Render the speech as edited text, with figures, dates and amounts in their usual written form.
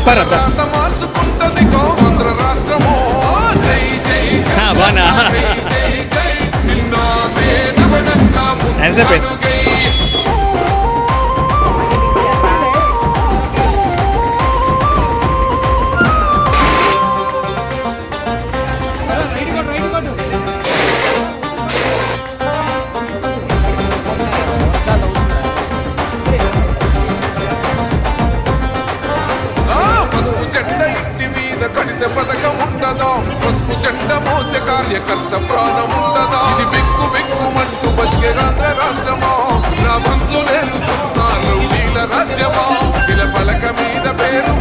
మార్చుకుంటది ఆంధ్ర రాష్ట్రమో జై జై జై జై నిన్న వేదవడంగా ముందుగై కడిత పథకం ఉండదా పసుపు జెండ మోసే కార్యకర్త ప్రాణం ఉండదా ఇది బిక్కు బిక్కుమంటూ బతికే ఆంధ్ర రాష్ట్రమా నా బంధులేలుతున్న రౌడీల రాజ్యమా శిల పలక మీద పేరు